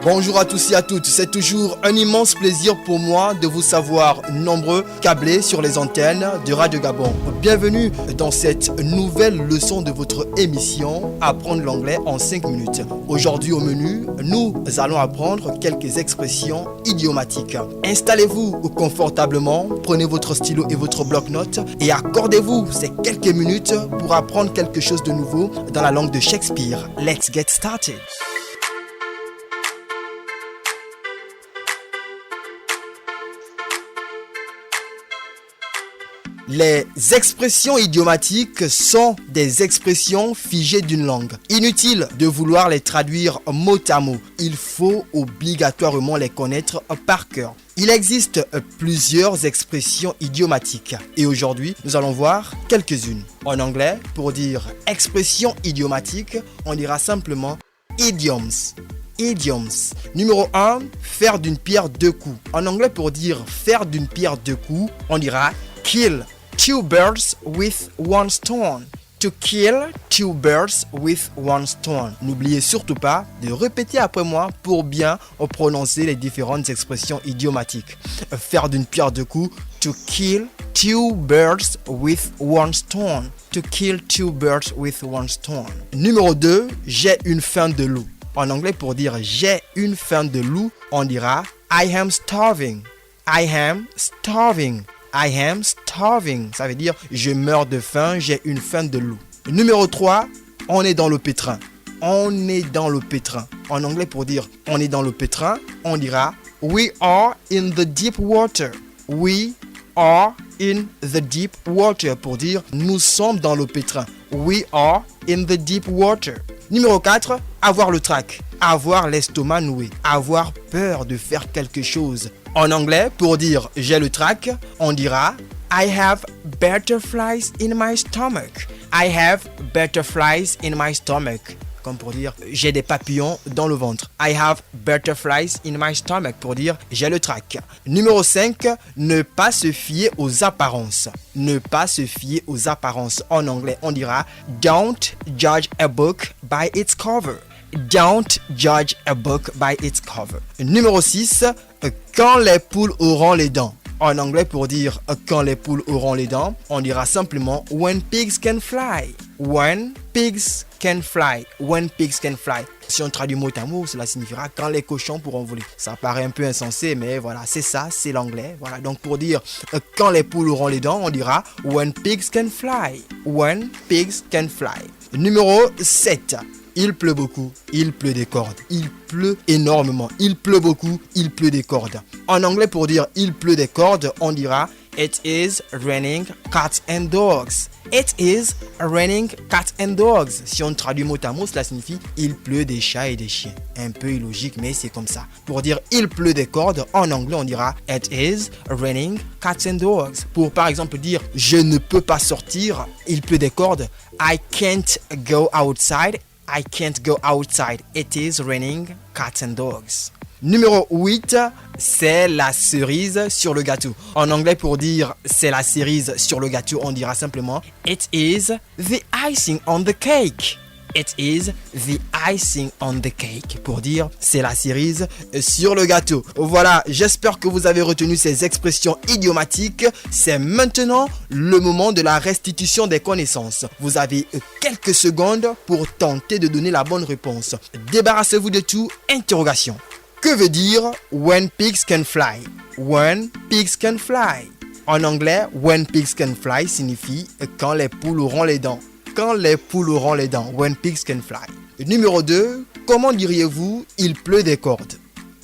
Bonjour à tous et à toutes, c'est toujours un immense plaisir pour moi de vous savoir nombreux câblés sur les antennes de Radio Gabon. Bienvenue dans cette nouvelle leçon de votre émission Apprendre l'anglais en 5 minutes. Aujourd'hui au menu, nous allons apprendre quelques expressions idiomatiques. Installez-vous confortablement, prenez votre stylo et votre bloc-notes et accordez-vous ces quelques minutes pour apprendre quelque chose de nouveau dans la langue de Shakespeare. Let's get started! Les expressions idiomatiques sont des expressions figées d'une langue. Inutile de vouloir les traduire mot à mot. Il faut obligatoirement les connaître par cœur. Il existe plusieurs expressions idiomatiques et aujourd'hui, nous allons voir quelques-unes. En anglais, pour dire expression idiomatique, on dira simplement idioms. Idioms. Numéro 1, faire d'une pierre deux coups. En anglais, pour dire faire d'une pierre deux coups, on dira kill two birds with one stone. To kill two birds with one stone. N'oubliez surtout pas de répéter après moi pour bien prononcer les différentes expressions idiomatiques. Faire d'une pierre deux coups. To kill two birds with one stone. To kill two birds with one stone. Numéro 2, j'ai une faim de loup. En anglais, pour dire j'ai une faim de loup, on dira I am starving. I am starving. I am starving. Ça veut dire je meurs de faim, j'ai une faim de loup. Numéro 3, on est dans le pétrin. On est dans le pétrin. En anglais, pour dire on est dans le pétrin, on dira we are in the deep water. We are in the deep water. Pour dire nous sommes dans le pétrin. We are in the deep water. Numéro 4, avoir le trac. Avoir l'estomac noué. Avoir peur de faire quelque chose. En anglais, pour dire j'ai le trac, on dira I have butterflies in my stomach. I have butterflies in my stomach. Comme pour dire j'ai des papillons dans le ventre. I have butterflies in my stomach. Pour dire j'ai le trac. Numéro 5, ne pas se fier aux apparences. Ne pas se fier aux apparences. En anglais, on dira don't judge a book by its cover. Don't judge a book by its cover. Numéro 6, quand les poules auront les dents. En anglais, pour dire quand les poules auront les dents, on dira simplement when pigs can fly. When pigs can fly. When pigs can fly. Si on traduit mot à mot, cela signifiera quand les cochons pourront voler. Ça paraît un peu insensé, mais voilà, c'est ça, c'est l'anglais. Voilà, donc pour dire quand les poules auront les dents, on dira when pigs can fly. When pigs can fly. Numéro 7. Il pleut beaucoup, il pleut des cordes. Il pleut énormément, il pleut beaucoup, il pleut des cordes. En anglais, pour dire il pleut des cordes, on dira it is raining cats and dogs. It is raining cats and dogs. Si on traduit mot à mot, cela signifie il pleut des chats et des chiens. Un peu illogique, mais c'est comme ça. Pour dire il pleut des cordes, en anglais, on dira it is raining cats and dogs. Pour par exemple dire je ne peux pas sortir, il pleut des cordes. I can't go outside. I can't go outside. It is raining cats and dogs. Numéro 8, c'est la cerise sur le gâteau. En anglais, pour dire c'est la cerise sur le gâteau, on dira simplement it is the icing on the cake. It is the icing on the cake. Pour dire c'est la cerise sur le gâteau. Voilà, j'espère que vous avez retenu ces expressions idiomatiques. C'est maintenant le moment de la restitution des connaissances. Vous avez quelques secondes pour tenter de donner la bonne réponse. Débarrassez-vous de tout, interrogation. Que veut dire when pigs can fly? When pigs can fly. En anglais, when pigs can fly signifie quand les poules auront les dents. Quand les poules auront les dents. When pigs can fly. Numéro 2, comment diriez-vous il pleut des cordes?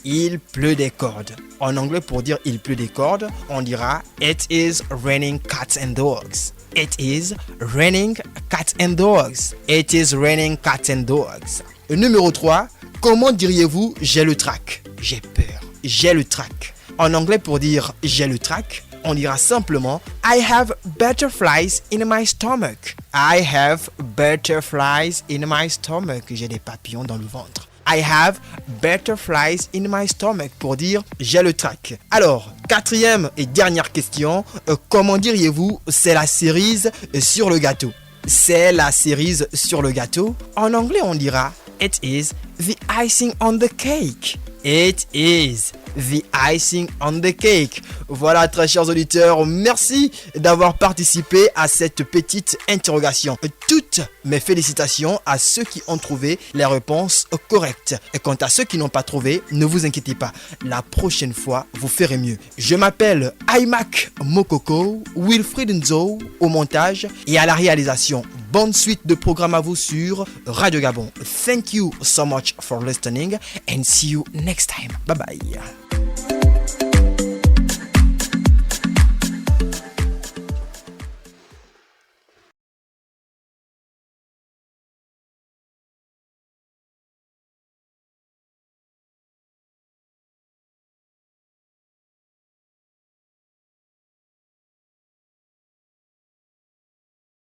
Il pleut des cordes. En anglais, pour dire il pleut des cordes, on dira it is raining cats and dogs. It is raining cats and dogs. It is raining cats and dogs. Numéro 3, comment diriez-vous j'ai le trac? J'ai peur. J'ai le trac. En anglais, pour dire j'ai le trac, on dira simplement I have butterflies in my stomach. I have butterflies in my stomach. J'ai des papillons dans le ventre. I have butterflies in my stomach. Pour dire j'ai le trac. Alors, quatrième et dernière question. Comment diriez-vous c'est la cerise sur le gâteau? C'est la cerise sur le gâteau. En anglais, on dira it is the icing on the cake. It is the icing on the cake. Voilà, très chers auditeurs, merci d'avoir participé à cette petite interrogation. Toutes mes félicitations à ceux qui ont trouvé les réponses correctes. Et quant à ceux qui n'ont pas trouvé, ne vous inquiétez pas. La prochaine fois, vous ferez mieux. Je m'appelle Aimak Mokoko, Wilfried Nzo au montage et à la réalisation. Bonne suite de programmes à vous sur Radio Gabon. Thank you so much for listening and see you next time. Bye bye.